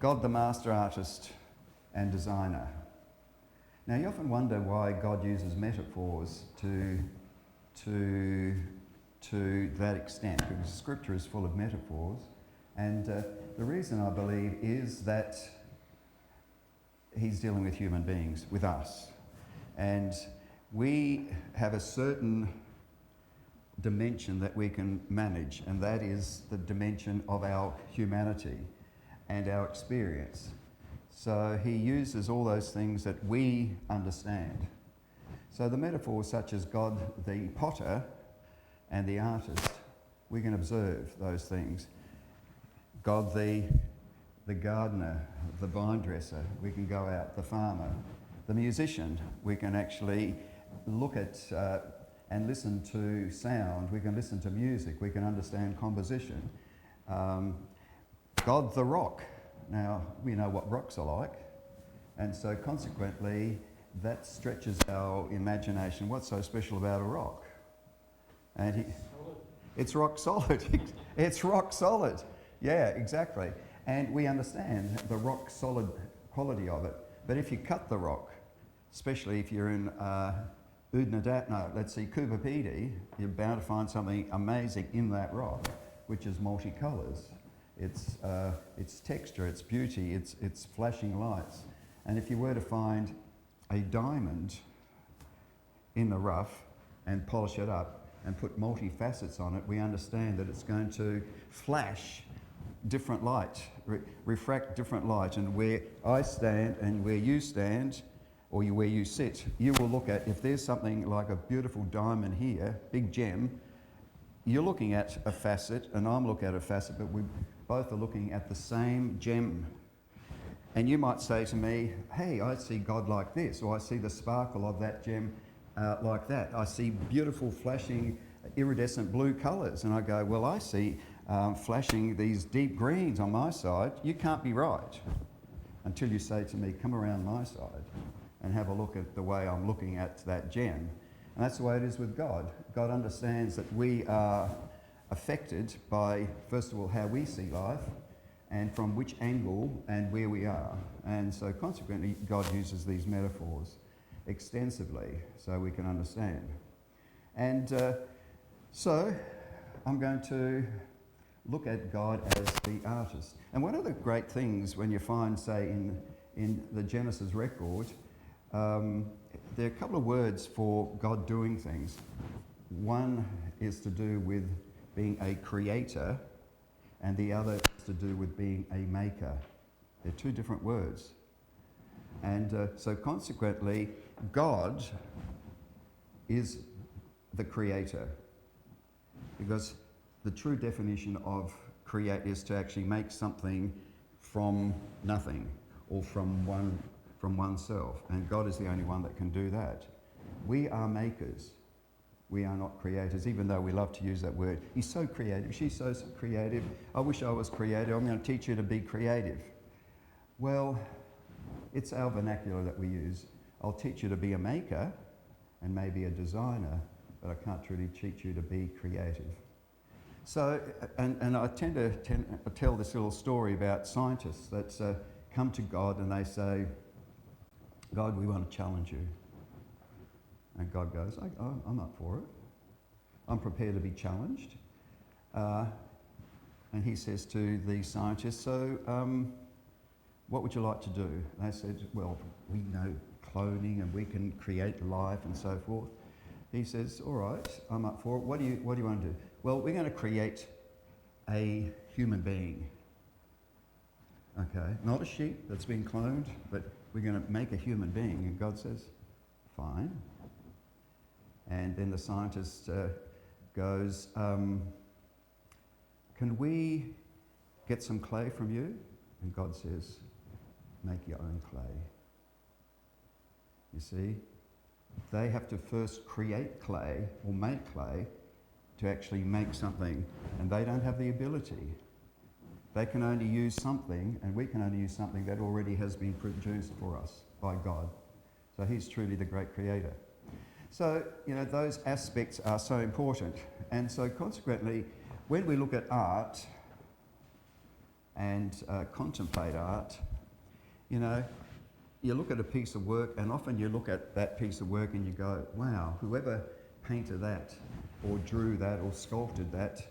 God the master artist and designer. Now you often wonder why God uses metaphors to that extent, because Scripture is full of metaphors, and the reason I believe is that he's dealing with human beings, with us, and we have a certain dimension that we can manage, and that is the dimension of our humanity and our experience. So he uses all those things that we understand. So the metaphors such as God the potter and the artist, we can observe those things. God the gardener, the vine dresser, we can go out, the farmer. The musician, we can actually look at and listen to sound, we can listen to music, we can understand composition. God the rock, now we know what rocks are like, and so consequently that stretches our imagination. What's so special about a rock? And it's rock solid. It's rock solid. Yeah, exactly. And we understand the rock solid quality of it. But if you cut the rock, especially if you're in let's see, Cooper Pedy, you're bound to find something amazing in that rock, which is multicolours. Its texture, its beauty, its flashing lights. And if you were to find a diamond in the rough and polish it up and put multi-facets on it, we understand that it's going to flash different light, refract different light. And where I stand and where you stand, or where you sit, you will look at, if there's something like a beautiful diamond here, big gem, you're looking at a facet and I'm looking at a facet, but we both are looking at the same gem. And you might say to me, hey, I see God like this, or I see the sparkle of that gem like that. I see beautiful flashing iridescent blue colours. And I go, well, I see flashing these deep greens on my side. You can't be right until you say to me, come around my side and have a look at the way I'm looking at that gem. And that's the way it is with God. God understands that we are affected by, first of all, how we see life and from which angle and where we are. And so consequently, God uses these metaphors extensively so we can understand. And so I'm going to look at God as the artist. And one of the great things when you find, say, in the Genesis record, there are a couple of words for God doing things. One is to do with being a creator, and the other is to do with being a maker. They're two different words. And so consequently, God is the creator, because the true definition of create is to actually make something from nothing or from oneself, and God is the only one that can do that. We are makers. We are not creators, even though we love to use that word. He's so creative. She's so creative. I wish I was creative. I'm going to teach you to be creative. Well, it's our vernacular that we use. I'll teach you to be a maker and maybe a designer, but I can't truly teach you to be creative. So, and I tend to tell this little story about scientists that come to God and they say, God, we want to challenge you. And God goes, I'm up for it. I'm prepared to be challenged. And he says to the scientists, so what would you like to do? And they said, well, we know cloning and we can create life and so forth. He says, all right, I'm up for it. What do you want to do? Well, we're going to create a human being. Okay, not a sheep that's been cloned, but we're going to make a human being. And God says, fine. And then the scientist goes, can we get some clay from you? And God says, make your own clay. You see, they have to first create clay or make clay to actually make something, and they don't have the ability. They can only use something, and we can only use something that already has been produced for us by God. So he's truly the great creator. So, those aspects are so important. And so consequently, when we look at art and contemplate art, you know, you look at a piece of work, and often you look at that piece of work and you go, wow, whoever painted that or drew that or sculpted that,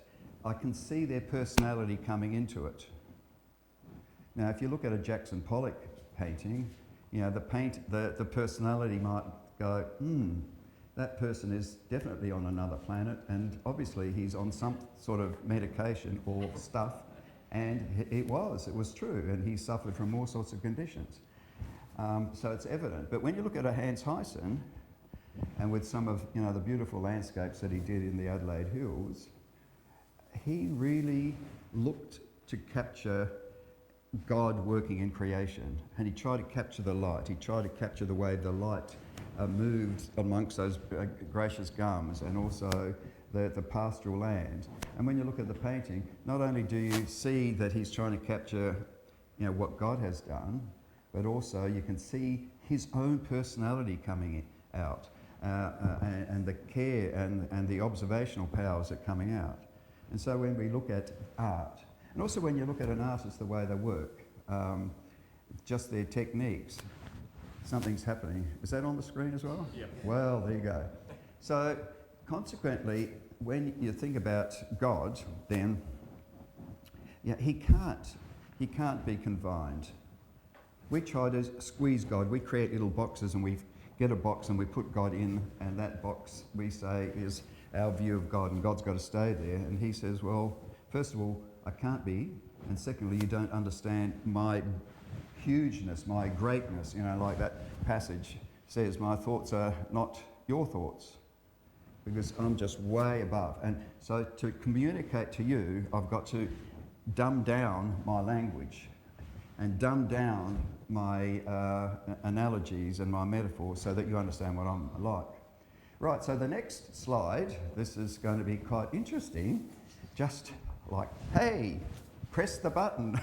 I can see their personality coming into it. Now, if you look at a Jackson Pollock painting, you know, the personality might go, that person is definitely on another planet, and obviously he's on some sort of medication or stuff, and it was true, and he suffered from all sorts of conditions. So it's evident. But when you look at a Hans Huyssen, and with some of, you know, the beautiful landscapes that he did in the Adelaide Hills, he really looked to capture God working in creation, and he tried to capture the light. He tried to capture the way the light moved amongst those gracious gums, and also the pastoral land. And when you look at the painting, not only do you see that he's trying to capture, you know, what God has done, but also you can see his own personality coming out, and the care and the observational powers that are coming out. And so when we look at art, and also when you look at an artist, the way they work, just their techniques, something's happening. Is that on the screen as well? Yeah. Well, there you go. So consequently, when you think about God, then he can't be confined. We try to squeeze God. We create little boxes, and we get a box and we put God in, and that box, we say, is our view of God, and God's got to stay there. And he says, well, first of all, I can't be, and secondly, you don't understand my hugeness, my greatness. You know, like that passage says, my thoughts are not your thoughts, because I'm just way above. And so to communicate to you, I've got to dumb down my language and dumb down my analogies and my metaphors so that you understand what I'm like. Right, so the next slide, this is going to be quite interesting. Just like, hey, press the button.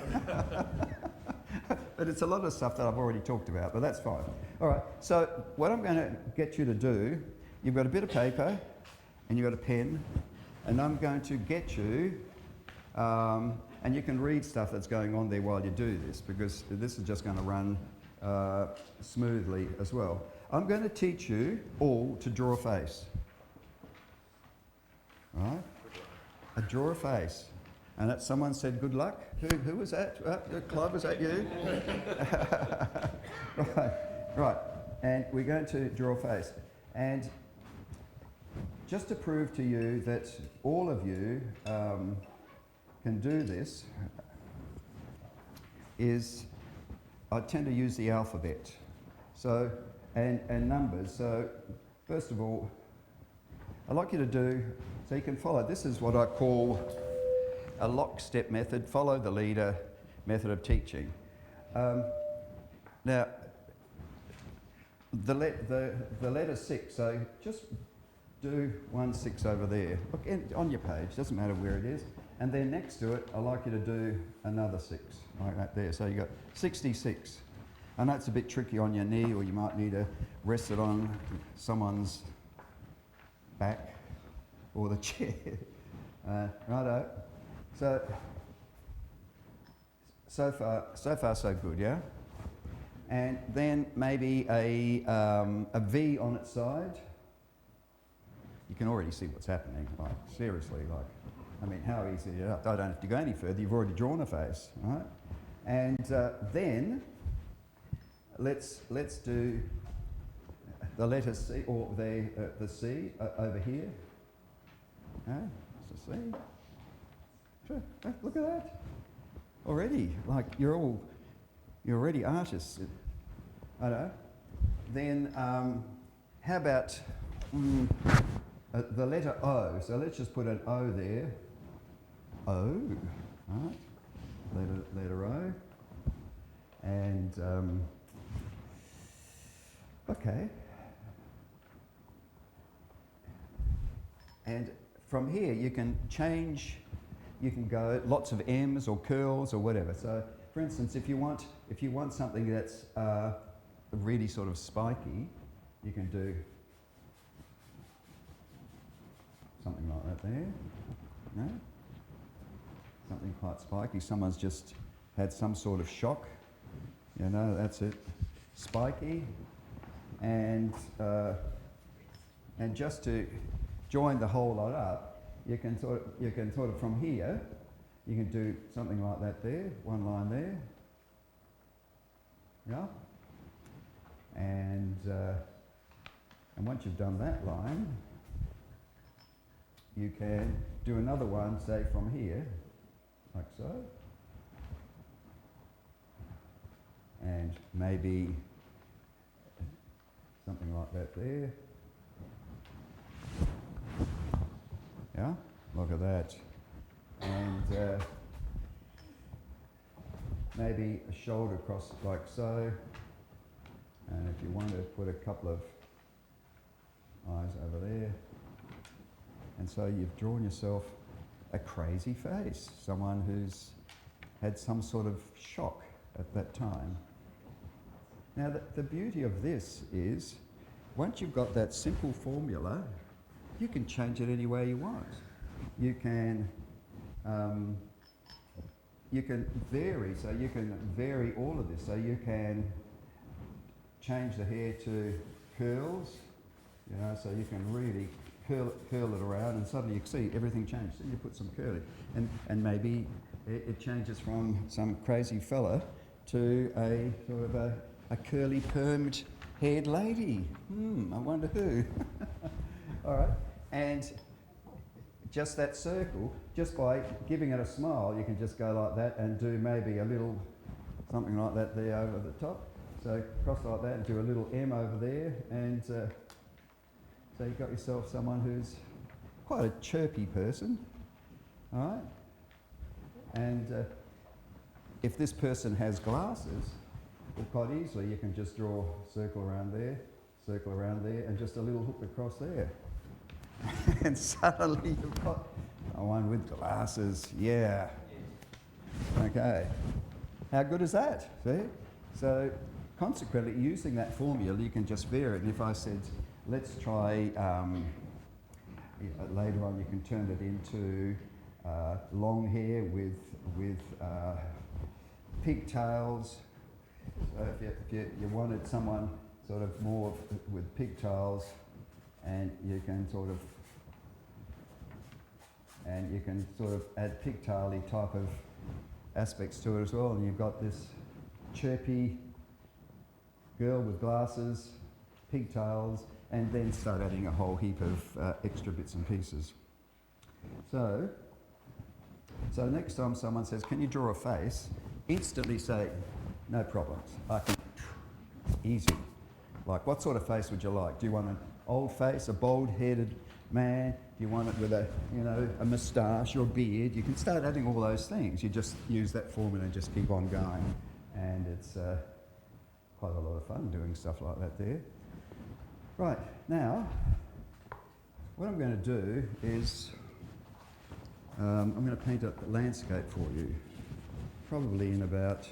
But it's a lot of stuff that I've already talked about, but that's fine. All right, so what I'm going to get you to do, you've got a bit of paper and you've got a pen, and I'm going to get you, and you can read stuff that's going on there while you do this, because this is just going to run smoothly as well. I'm going to teach you all to draw a face. All right? Draw a face. And that someone said, good luck. Who was that? Clive, was that you? Right. And we're going to draw a face. And just to prove to you that all of you can do this, is I tend to use the alphabet. So, and numbers. So, first of all, I'd like you to do, so you can follow, this is what I call a lockstep method, follow the leader method of teaching. Now, the letter 6, so just do 1 6 over there. Look, on your page, doesn't matter where it is. And then next to it, I'd like you to do another 6, like that there. So you got 66. I know it's a bit tricky on your knee, or you might need to rest it on someone's back or the chair. Righto. So far so good, yeah? And then maybe a V on its side. You can already see what's happening, like, seriously, like, I mean, how easy is it? I don't have to go any further, you've already drawn a face, right? And then, let's do the letter C, or the C over here. Okay, it's a C. Sure. Look at that. Already, like, you're already artists. I know. Then, how about the letter O? So let's just put an O there. O, right? Letter O. And okay. And from here you can change. You can go lots of M's or curls or whatever. So, for instance, if you want something that's really sort of spiky, you can do something like that there. No? Something quite spiky. Someone's just had some sort of shock. You know, that's it. Spiky. And just to join the whole lot up, you can sort of from here, you can do something like that there, one line there. Yeah. And once you've done that line, you can do another one, say from here, like so. And maybe something like that there. Yeah, look at that. And maybe a shoulder across like so. And if you want to put a couple of eyes over there. And so you've drawn yourself a crazy face, someone who's had some sort of shock at that time. Now the beauty of this is, once you've got that simple formula, you can change it any way you want. You can vary, so you can vary all of this. So you can change the hair to curls, you know, so you can really curl it around, and suddenly you see everything change. Then you put some curly, and maybe it changes from some crazy fella to a sort of a curly permed haired lady. I wonder who. All right, and just that circle, just by giving it a smile, you can just go like that and do maybe a little something like that there over the top. So cross like that and do a little M over there, and so you've got yourself someone who's quite a chirpy person, all right? And if this person has glasses, well, quite easily you can just draw a circle around there, and just a little hook across there. And suddenly you've got one with glasses, yeah. Okay, how good is that, see? So consequently, using that formula, you can just vary it. And if I said, let's try, later on you can turn it into long hair with pigtails. So if you wanted someone sort of more with pigtails, and you can sort of add pigtail-y type of aspects to it as well, and you've got this chirpy girl with glasses, pigtails, and then start adding a whole heap of extra bits and pieces. So next time someone says, can you draw a face? Instantly say, no problems, I can, easy. Like, what sort of face would you like? Do you want an old face, a bald-headed man? Do you want it with a moustache or a beard? You can start adding all those things. You just use that formula and just keep on going. And it's quite a lot of fun doing stuff like that there. Right, now, what I'm going to do is I'm going to paint a landscape for you, probably in about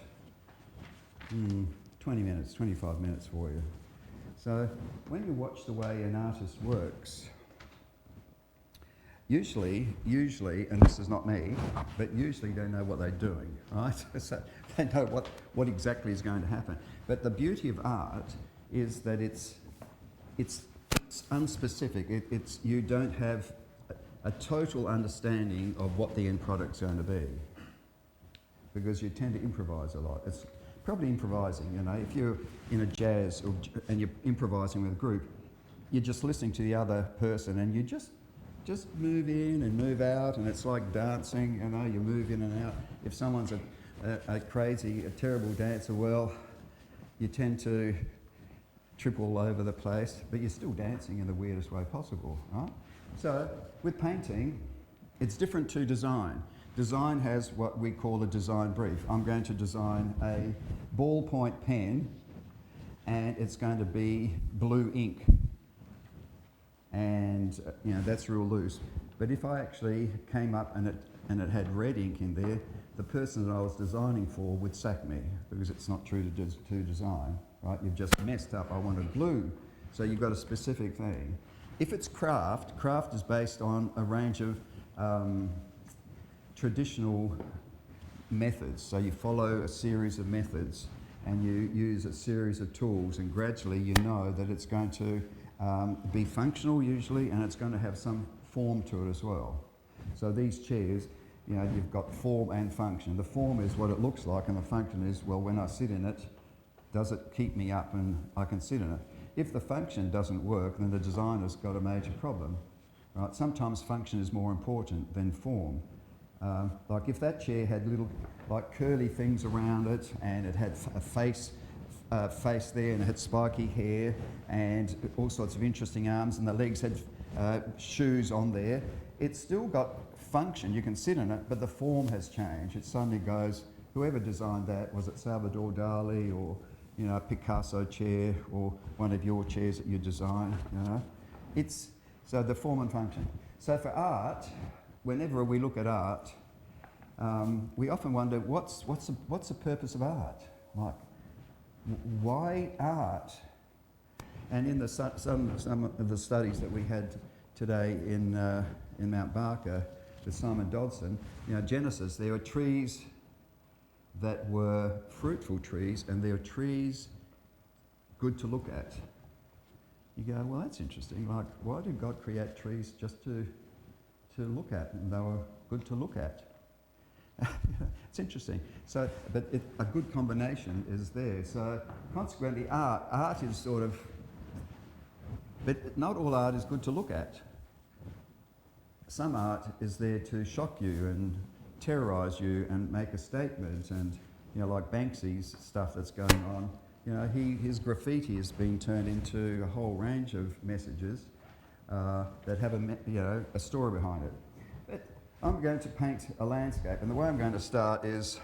20 minutes, 25 minutes for you. So when you watch the way an artist works, usually, and this is not me, but usually they know what they're doing, right? So they know what exactly is going to happen. But the beauty of art is that it's unspecific. You don't have a total understanding of what the end product's going to be, because you tend to improvise a lot. It's probably improvising, you know. If you're in a jazz and you're improvising with a group, you're just listening to the other person, and you just move in and move out, and it's like dancing, you know. You move in and out. If someone's a terrible dancer, well, you tend to trip all over the place, but you're still dancing in the weirdest way possible, right? So with painting, it's different to design. Design has what we call a design brief. I'm going to design a ballpoint pen, and it's going to be blue ink. And that's real loose. But if I actually came up and it had red ink in there, the person that I was designing for would sack me, because it's not true to design, right? You've just messed up. I wanted blue. So you've got a specific thing. If it's craft is based on a range of traditional methods. So you follow a series of methods and you use a series of tools, and gradually you know that it's going to be functional usually, and it's going to have some form to it as well. So these chairs, you know, you've got form and function. The form is what it looks like, and the function is, well, when I sit in it, does it keep me up and I can sit in it? If the function doesn't work, then the designer's got a major problem. Right? Sometimes function is more important than form. Like if that chair had little, like curly things around it, and it had a face there, and it had spiky hair, and all sorts of interesting arms, and the legs had shoes on there, it's still got function. You can sit in it, but the form has changed. It suddenly goes, whoever designed that, was it Salvador Dali, or you know, a Picasso chair, or one of your chairs that you designed? You know, it's so the form and function. So for art, whenever we look at art, we often wonder what's the purpose of art? Like, why art? And in the some of the studies that we had today in Mount Barker with Simon Dodson, you know, Genesis, there were trees that were fruitful trees, and they were trees good to look at. You go, well, that's interesting. Like, why did God create trees just to look at, and they were good to look at? It's interesting. So, but a good combination is there. So, consequently, art is sort of, but not all art is good to look at. Some art is there to shock you and terrorise you and make a statement, and you know, like Banksy's stuff that's going on. You know, his graffiti is being turned into a whole range of messages that have a story behind it. But I'm going to paint a landscape, and the way I'm going to start is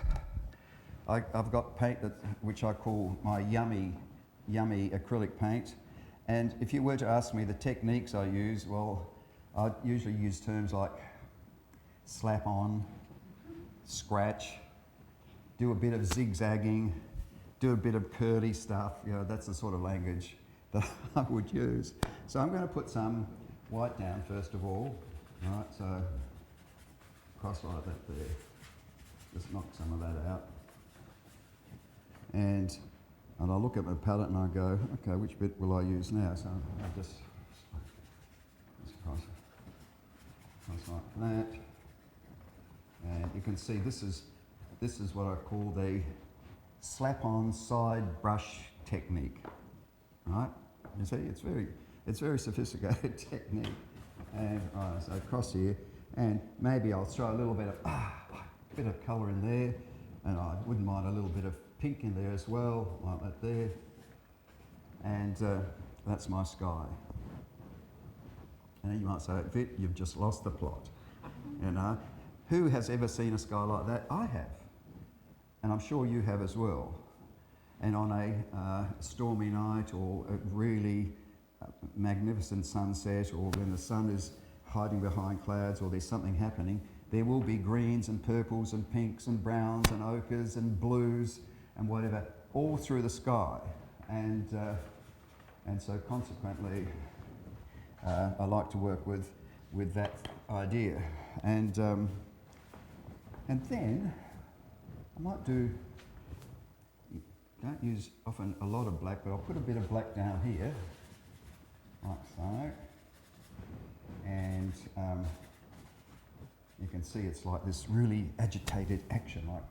I've got paint which I call my yummy acrylic paint. And if you were to ask me the techniques I use, well, I usually use terms like slap on, scratch, do a bit of zigzagging, do a bit of curly stuff. You know, that's the sort of language that I would use. So I'm going to put some white down first of all. Right, so cross-light that there. Just knock some of that out. And I'll look at my palette and I go, okay, which bit will I use now? So I'll just cross like that. And you can see this is what I call the slap-on side brush technique, right? You see, it's very sophisticated technique. And right, so across here, and maybe I'll throw a little bit of colour in there, and I wouldn't mind a little bit of pink in there as well, like that there. And that's my sky. And you might say, Vit, you've just lost the plot. You know, who has ever seen a sky like that? I have. And I'm sure you have as well. And on a stormy night, or a really magnificent sunset, or when the sun is hiding behind clouds, or there's something happening, there will be greens and purples and pinks and browns and ochres and blues and whatever, all through the sky. And so consequently, I like to work with that idea. And then I might don't use often a lot of black, but I'll put a bit of black down here, like so. And you can see it's like this really agitated action, like,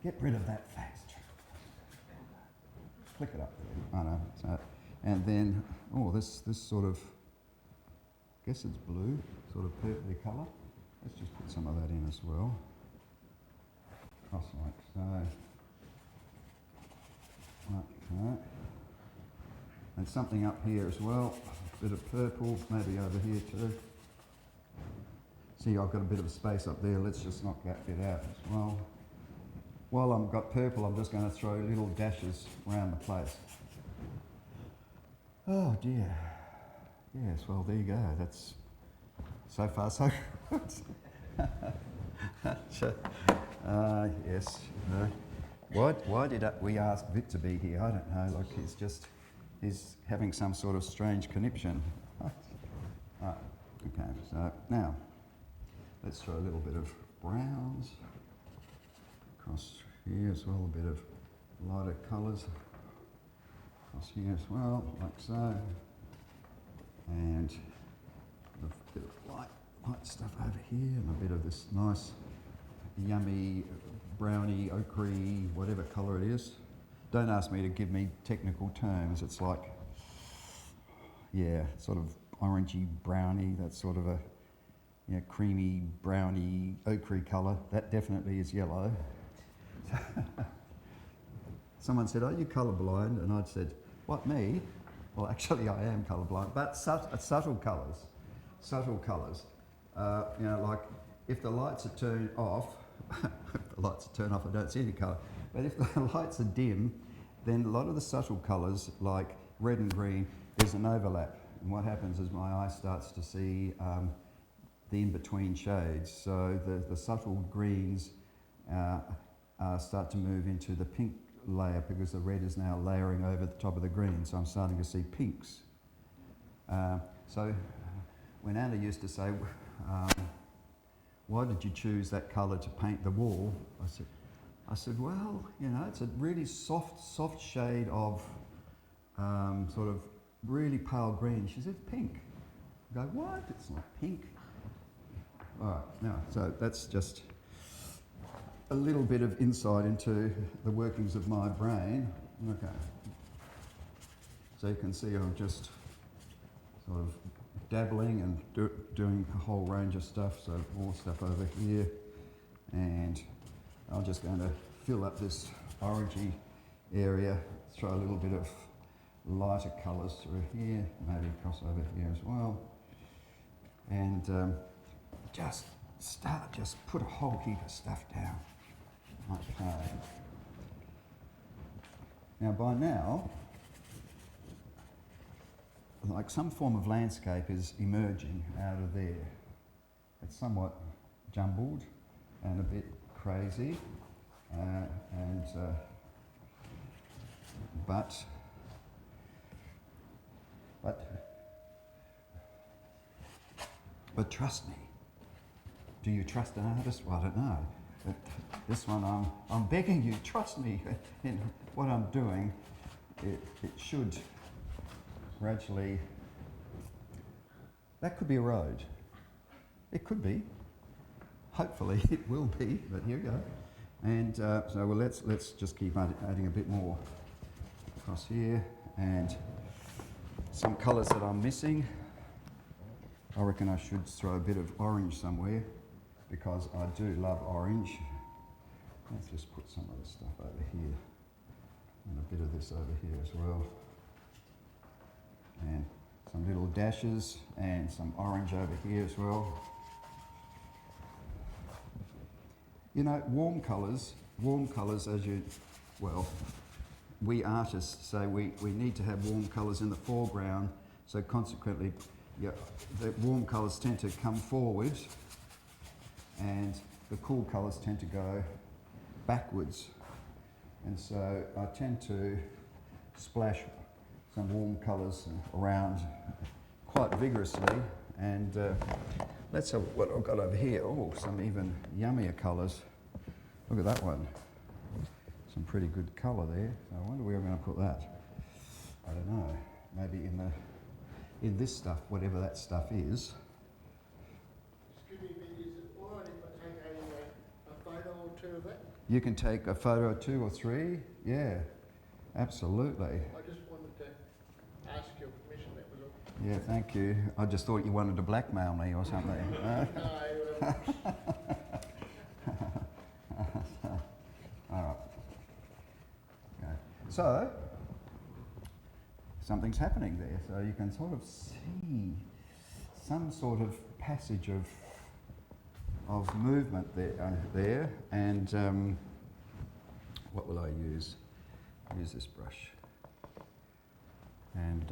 get rid of that face. Flick it up there. I know. So, and then, this sort of, I guess it's blue, sort of purpley colour. Let's just put some of that in as well. Cross like so. Like so. And something up here as well. A bit of purple, maybe over here too. See, I've got a bit of space up there. Let's just knock that bit out as well. While I've got purple, I'm just going to throw little dashes around the place. Oh dear. Yes, well, there you go. That's so far so good. Yes. Why did we ask Vit to be here? I don't know. Like, he's having some sort of strange conniption. Right. Okay. So now let's throw a little bit of browns. across here as well, a bit of lighter colours across here as well, like so. And a bit of light stuff over here, and a bit of this nice, yummy, browny, ochre, whatever colour it is. Don't ask me to give me technical terms. It's like, yeah, sort of orangey, browny, that sort of a creamy, browny, ochre colour. That definitely is yellow. Someone said, "Are you colourblind?" And I'd said, "What, me?" Well, actually, I am colourblind, but subtle colours. Subtle colours. Like if the lights are turned off, if the lights are turned off, I don't see any colour. But if the lights are dim, then a lot of the subtle colours, like red and green, there's an overlap. And what happens is my eye starts to see the in-between shades. So the subtle greens start to move into the pink layer because the red is now layering over the top of the green. So I'm starting to see pinks. So when Anna used to say, "Why did you choose that colour to paint the wall?" I said, "Well, it's a really soft shade of sort of really pale green." She said, "Pink." I go, "What? It's not pink." All right, now, so that's just a little bit of insight into the workings of my brain. Okay. So you can see I'm just sort of dabbling and doing a whole range of stuff. So more stuff over here. And I'm just going to fill up this orangey area, throw a little bit of lighter colours through here, maybe across over here as well. And just put a whole heap of stuff down. Okay. Now by now, like some form of landscape is emerging out of there. It's somewhat jumbled and a bit crazy, but trust me. Do you trust an artist? Well, I don't know. But this one, I'm begging you, trust me in what I'm doing. It should gradually. That could be a road. It could be. Hopefully it will be, but here we go. And let's just keep adding a bit more across here, and some colours that I'm missing. I reckon I should throw a bit of orange somewhere, because I do love orange. Let's just put some of this stuff over here, and a bit of this over here as well. And some little dashes, and some orange over here as well. Warm colours we artists say we need to have warm colours in the foreground, so consequently, the warm colours tend to come forward, and the cool colours tend to go backwards. And so I tend to splash some warm colours around quite vigorously, and let's have what I've got over here. Oh, some even yummier colours. Look at that one. Some pretty good colour there. So I wonder where I'm going to put that. I don't know. Maybe in this stuff, whatever that stuff is. Excuse me, is it all right if I take a photo or two of it? You can take a photo, 2 or 3. Yeah, absolutely. I just wanted to ask your permission, that was all. Yeah, thank you. I just thought you wanted to blackmail me or something. No. All right. Okay. So, something's happening there. So you can sort of see some sort of passage of movement there. And what will I use? Use this brush. And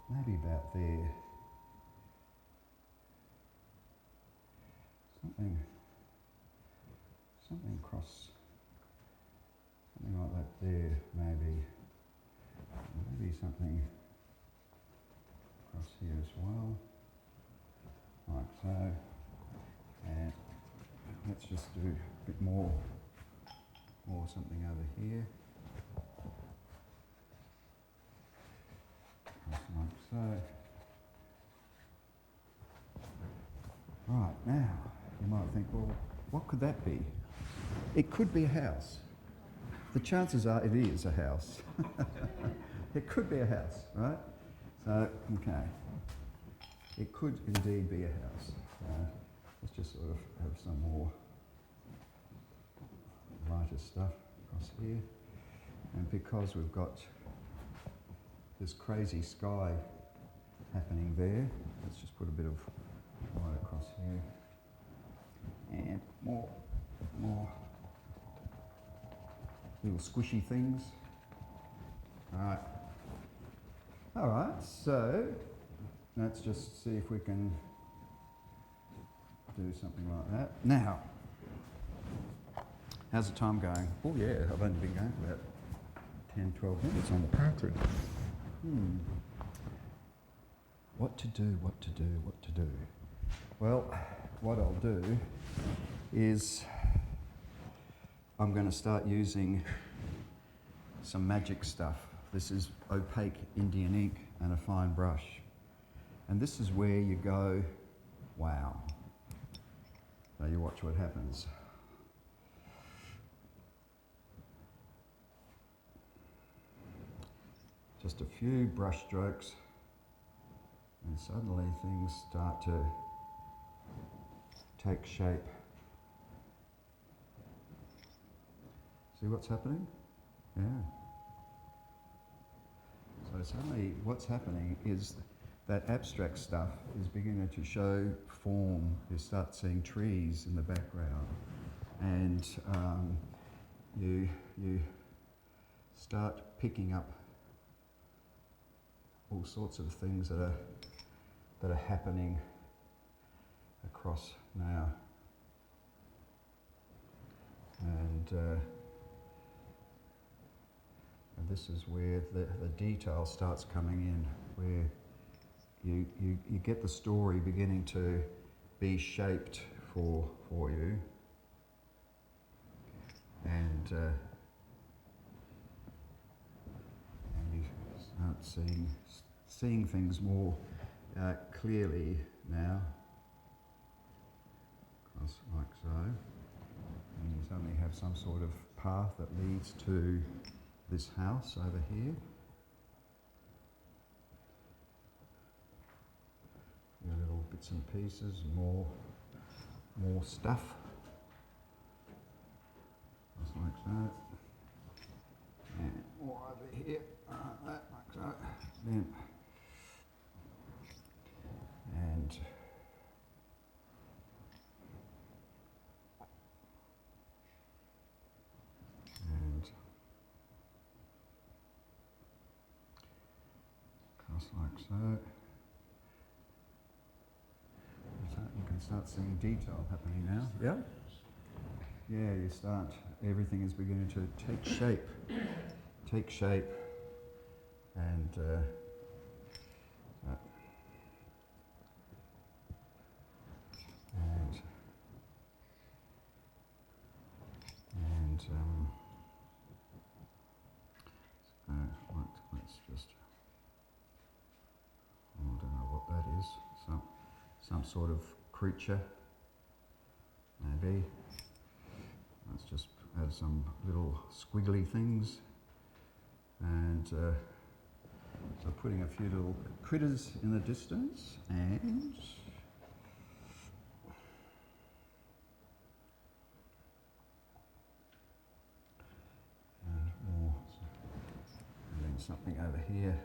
maybe about there. Something across, something like that there, maybe something across here as well, like so. And let's just do a bit more something over here. Just like so. Right, now, you might think, well, what could that be? It could be a house. The chances are it is a house. It could be a house, right? So, okay. It could indeed be a house. Let's just sort of have some more lighter stuff across here. And because we've got this crazy sky happening there, let's just put a bit of light across here. And more little squishy things. All right, so let's just see if we can do something like that. Now, how's the time going? Oh yeah, I've only been going for about 10, 12 minutes on the pattern. What to do. Well, what I'll do is I'm going to start using some magic stuff. This is opaque Indian ink and a fine brush. And this is where you go, wow. Now you watch what happens. Just a few brush strokes and suddenly things start to take shape. See what's happening? Yeah. So suddenly what's happening is that abstract stuff is beginning to show form. You start seeing trees in the background, and you start picking up all sorts of things that are happening across now. And this is where the detail starts coming in, where you get the story beginning to be shaped for you, and you start seeing things more clearly now, like so, and you suddenly have some sort of path that leads to this house over here. Your little bits and pieces, more stuff, just like so, and more over here, like so, then, and just like so. You can start seeing detail happening now. Yeah? Yeah, everything is beginning to take shape, and let's just, I don't know what that is, some sort of creature, maybe. Let's just add some little squiggly things, and so putting a few little critters in the distance, and more, and then something over here.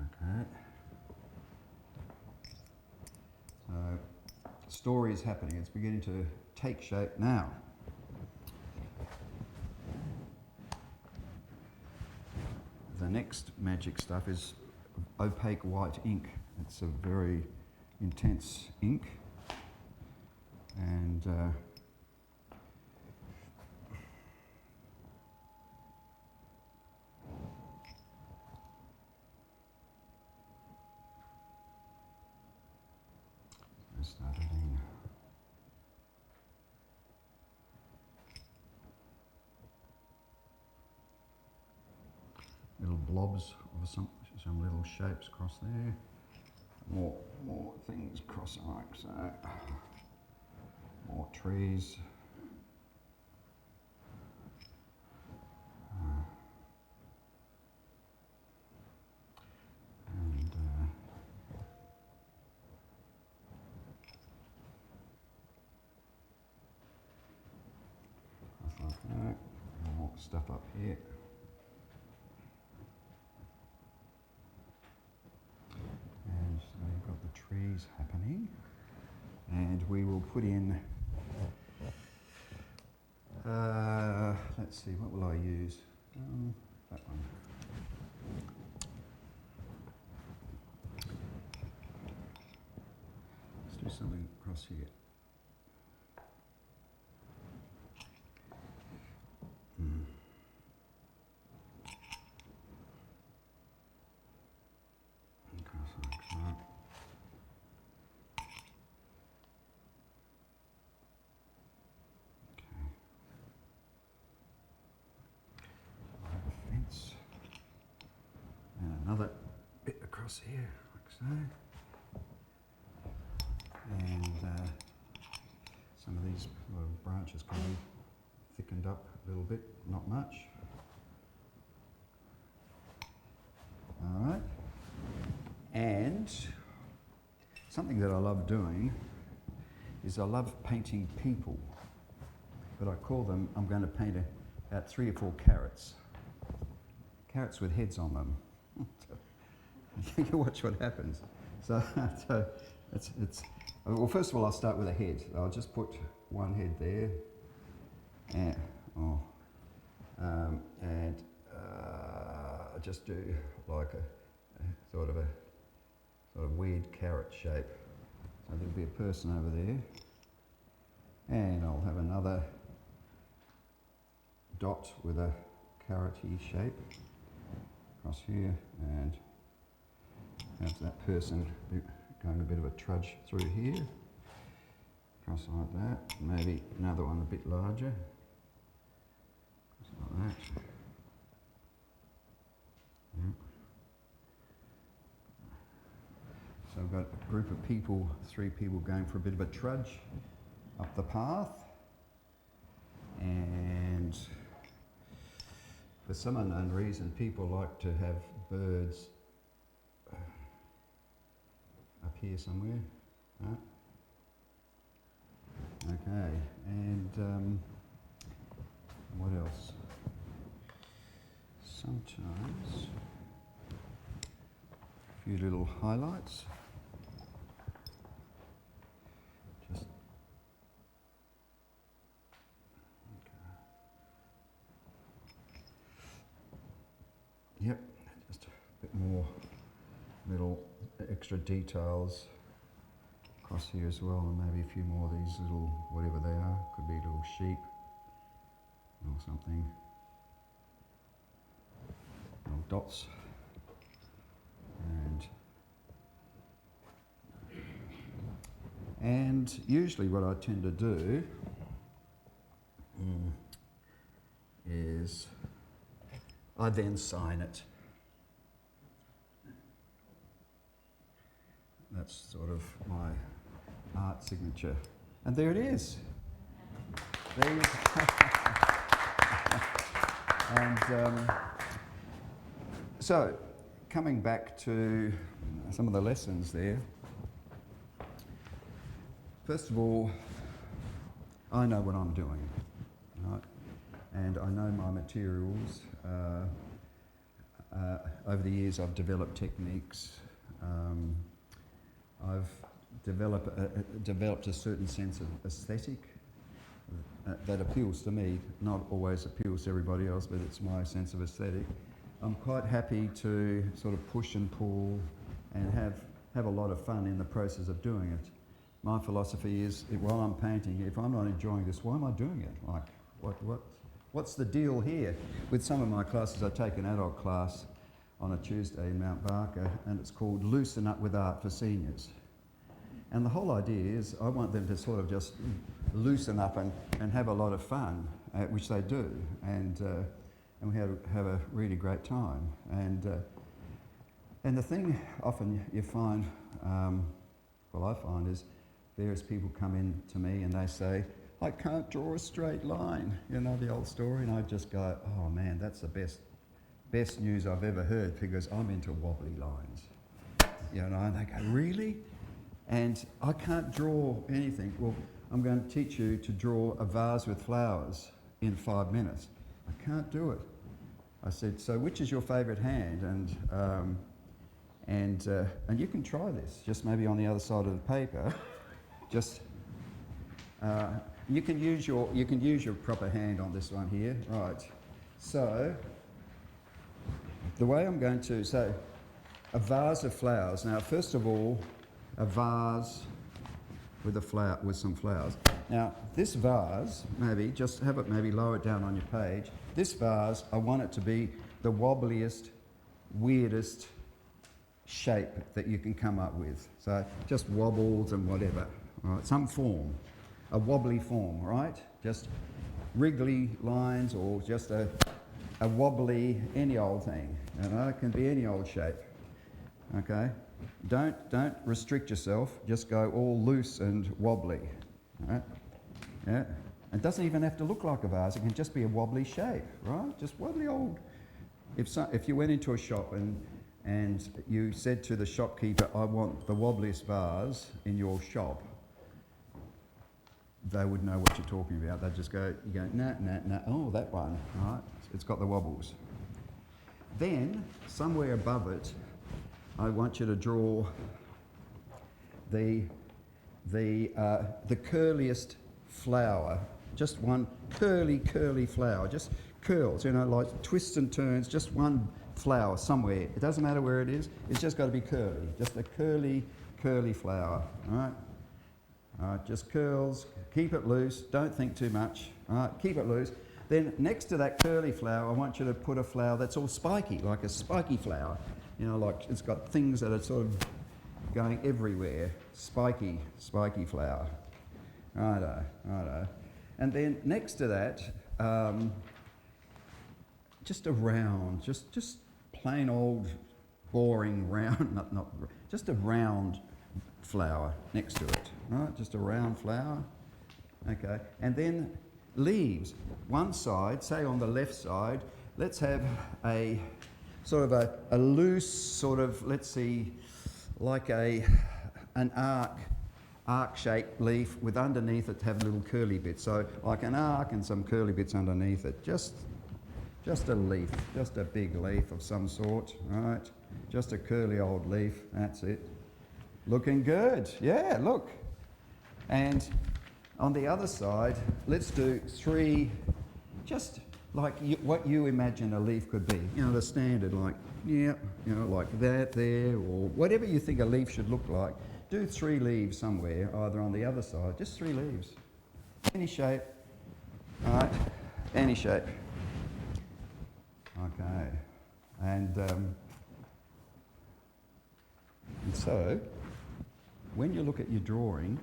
Okay. So, the story is happening. It's beginning to take shape now. The next magic stuff is opaque white ink. It's a very intense ink, and start adding blobs of some little shapes across there. More things across like so. More trees. And like that. More stuff up here. And so you've got the trees happening. And we will put in, let's see, what will I use? That one. Let's do something across here. Across like that. Fence. And another bit across here, like so. And some of these branches can be thickened up a little bit, not much. All right. And something that I love doing is I love painting people. But I call them, I'm going to paint about 3 or 4 carrots. Carrots with heads on them. You watch what happens. So it's well, first of all, I'll start with a head. I'll just put one head there, and I'll just do like a sort of weird carrot shape. So there'll be a person over there, and I'll have another dot with a carroty shape across here, and have that person going a bit of a trudge through here, across like that. Maybe another one a bit larger, just like that. Yep. So I've got a group of people, 3 people going for a bit of a trudge up the path, and for some unknown reason, people like to have birds up here somewhere. Right? Okay, and what else? Sometimes a few little highlights. Just yep, just a bit more little extra details across here as well, and maybe a few more of these little, whatever they are, could be little sheep or something, little dots, and usually what I tend to do is I then sign it. That's sort of my art signature. And there it is. There you go. And so, coming back to some of the lessons there, first of all, I know what I'm doing, right? And I know my materials. Over the years, I've developed techniques. I've developed a certain sense of aesthetic that appeals to me, not always appeals to everybody else, but it's my sense of aesthetic. I'm quite happy to sort of push and pull and have a lot of fun in the process of doing it. My philosophy is, while I'm painting, if I'm not enjoying this, why am I doing it? Like, what's the deal here? With some of my classes, I take an adult class on a Tuesday in Mount Barker, and it's called Loosen Up with Art for Seniors. And the whole idea is I want them to sort of just loosen up and have a lot of fun, which they do. And and we have a really great time. And the thing often you find, well, I find, is various people come in to me and they say, I can't draw a straight line, you know, the old story, and I just go, oh man, that's the best news I've ever heard, because I'm into wobbly lines, you know. And they go, really? And I can't draw anything. Well, I'm going to teach you to draw a vase with flowers in 5 minutes. I can't do it. I said, so which is your favourite hand? And you can try this, just maybe on the other side of the paper. Just you can use your proper hand on this one here, right? So the way I'm going to, so a vase of flowers. Now, first of all, a vase with some flowers. Now, this vase, maybe just have it, maybe lower it down on your page. This vase, I want it to be the wobbliest, weirdest shape that you can come up with. So just wobbles and whatever, right? Some form, a wobbly form, right? Just wriggly lines, or just a wobbly, any old thing. You know, it can be any old shape. Okay? Don't restrict yourself. Just go all loose and wobbly. Right? Yeah. It doesn't even have to look like a vase. It can just be a wobbly shape, right? Just wobbly old. If you went into a shop and you said to the shopkeeper, I want the wobbliest vase in your shop, they would know what you're talking about. They'd just go, you go, nah, oh, that one, right? It's got the wobbles. Then, somewhere above it, I want you to draw the curliest flower. Just one curly flower, just curls, you know, like twists and turns, just one flower somewhere. It doesn't matter where it is, it's just got to be curly. Just a curly flower, all right? All right, just curls, keep it loose, don't think too much, all right, keep it loose. Then next to that curly flower, I want you to put a flower that's all spiky, like a spiky flower. You know, like it's got things that are sort of going everywhere. Spiky flower. Righto. And then next to that, just a round, just plain old, boring round, just a round flower next to it. Right, just a round flower. Okay, and then leaves. One side, say on the left side, let's have a sort of a loose sort of, let's see, like an arc-shaped leaf with underneath it have little curly bits. So like an arc and some curly bits underneath it. Just a leaf, just a big leaf of some sort, right? Just a curly old leaf, that's it. Looking good, yeah, look. And on the other side, let's do 3, just like what you imagine a leaf could be. You know, the standard, like, yeah, you know, like that there, or whatever you think a leaf should look like. Do 3 leaves somewhere, either on the other side, just 3 leaves. Any shape, all right, any shape. Okay, and so, when you look at your drawing,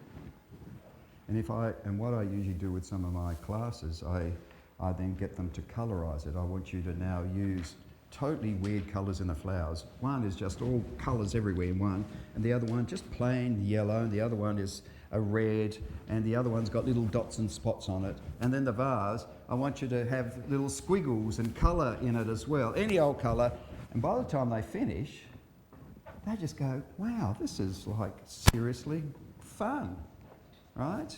and what I usually do with some of my classes, I then get them to colorise it. I want you to now use totally weird colours in the flowers. One is just all colours everywhere in one, and the other one just plain yellow, and the other one is a red, and the other one's got little dots and spots on it. And then the vase, I want you to have little squiggles and colour in it as well, any old colour. And by the time they finish, they just go, wow, this is like seriously fun, right?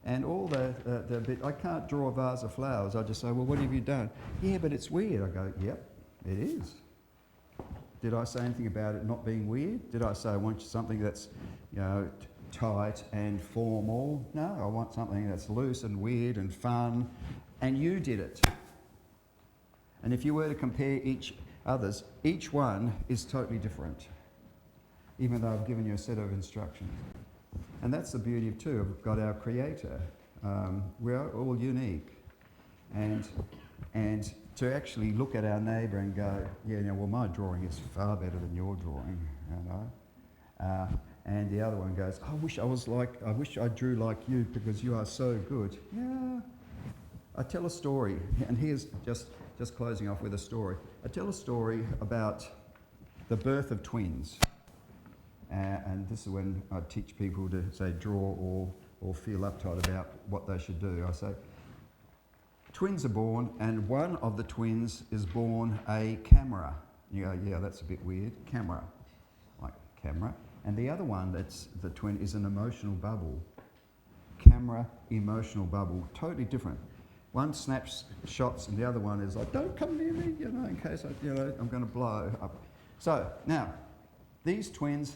And all the bit, I can't draw a vase of flowers. I just say, well, what have you done? Yeah, but it's weird. I go, yep, it is. Did I say anything about it not being weird? Did I say I want something that's, you know, tight and formal? No, I want something that's loose and weird and fun. And you did it. And if you were to compare each one is totally different, even though I've given you a set of instructions. And that's the beauty of too. We've got our creator. We are all unique, and to actually look at our neighbour and go, yeah, you know, well, my drawing is far better than your drawing, you know. And the other one goes, I wish I drew like you because you are so good. Yeah. I tell a story, and here's just just closing off with a story. I tell a story about the birth of twins. And this is when I teach people to, say, draw or feel uptight about what they should do. I say, twins are born, and one of the twins is born a camera. You go, yeah, that's a bit weird. Camera, like camera. And the other one that's the twin is an emotional bubble. Camera, emotional bubble, totally different. One snaps shots, and the other one is like, don't come near me, in case I'm going to blow up. So now, these twins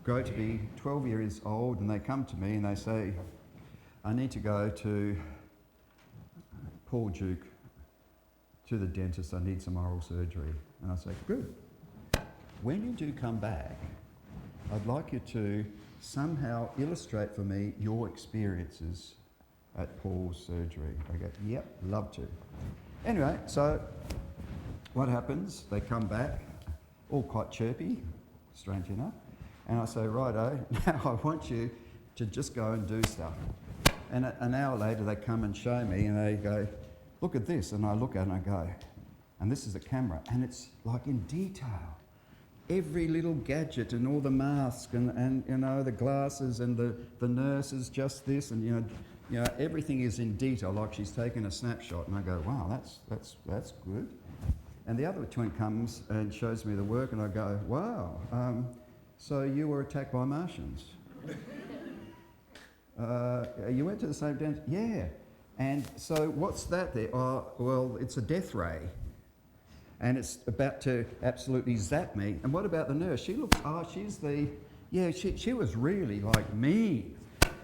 grow to be 12 years old, and they come to me and they say, I need to go to Paul Duke, to the dentist, I need some oral surgery. And I say, good. When you do come back, I'd like you to somehow illustrate for me your experiences at Paul's surgery. I go, yep, love to. Anyway, so what happens? They come back, all quite chirpy, strange enough. And I say, righto, now I want you to just go and do stuff. And an hour later, they come and show me, and they go, look at this. And I look at it and I go, and this is a camera, and it's like in detail. Every little gadget and all the masks and the glasses and the nurses, just this, and everything is in detail, like she's taken a snapshot. And I go, wow, that's good. And the other twin comes and shows me the work, and I go, wow, so you were attacked by Martians. You went to the same dentist? Yeah. And so what's that there? Oh, well, it's a death ray. And it's about to absolutely zap me. And what about the nurse? She looks, she was really like me.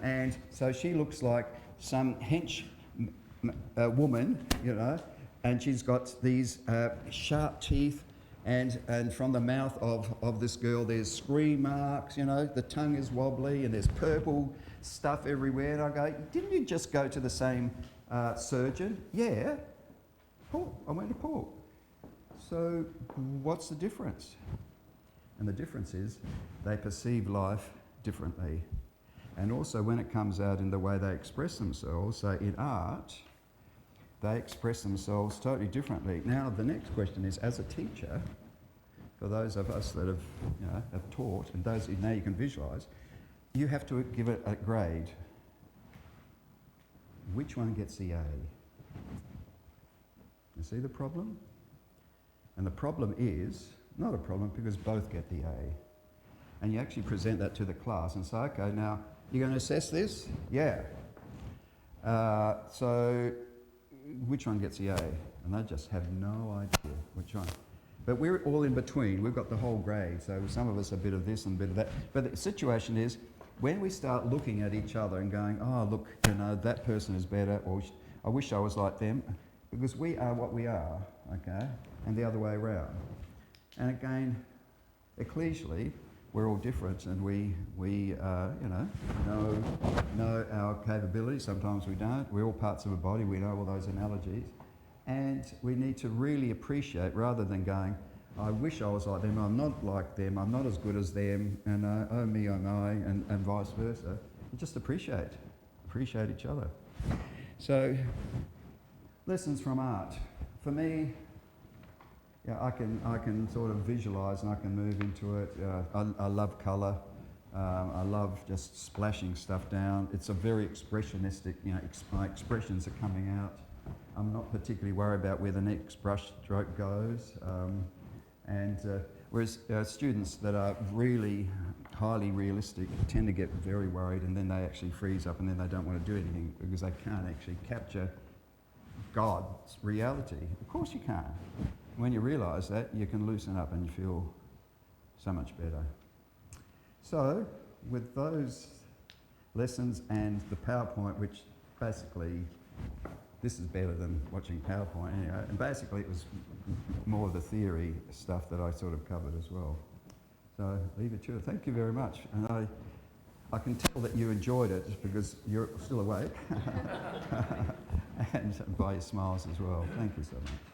And so she looks like some hench woman, and she's got these sharp teeth, and from the mouth of this girl there's scream marks, the tongue is wobbly, and there's purple stuff everywhere. And I go, didn't you just go to the same surgeon? Yeah. Paul. I went to Paul. So what's the difference? And the difference is they perceive life differently. And also when it comes out in the way they express themselves, so in art, they express themselves totally differently. Now the next question is, as a teacher, for those of us that have taught, and those now you can visualise, you have to give it a grade. Which one gets the A? You see the problem? And the problem is not a problem because both get the A. And you actually present that to the class and say, okay, now you're going to assess this? Yeah. So which one gets the A? And they just have no idea which one. But we're all in between. We've got the whole grade. So some of us a bit of this and a bit of that. But the situation is, when we start looking at each other and going, oh, look, that person is better, or I wish I was like them, because we are what we are, okay, and the other way around. And again, ecclesially, we're all different, and we know our capabilities. Sometimes we don't. We're all parts of a body. We know all those analogies. And we need to really appreciate, rather than going, I wish I was like them, I'm not like them, I'm not as good as them, and oh me, oh my, and vice versa. And just appreciate each other. So, lessons from art. For me, I can sort of visualise and I can move into it. I love colour. I love just splashing stuff down. It's a very expressionistic, my expressions are coming out. I'm not particularly worried about where the next brush stroke goes. Whereas students that are really highly realistic tend to get very worried, and then they actually freeze up, and then they don't want to do anything because they can't actually capture God's reality. Of course you can't. When you realise that, you can loosen up and you feel so much better. So, with those lessons and the PowerPoint, which basically, this is better than watching PowerPoint anyway, and basically it was more of the theory stuff that I sort of covered as well. So, leave it to you. Thank you very much. And I can tell that you enjoyed it because you're still awake, and by your smiles as well. Thank you so much.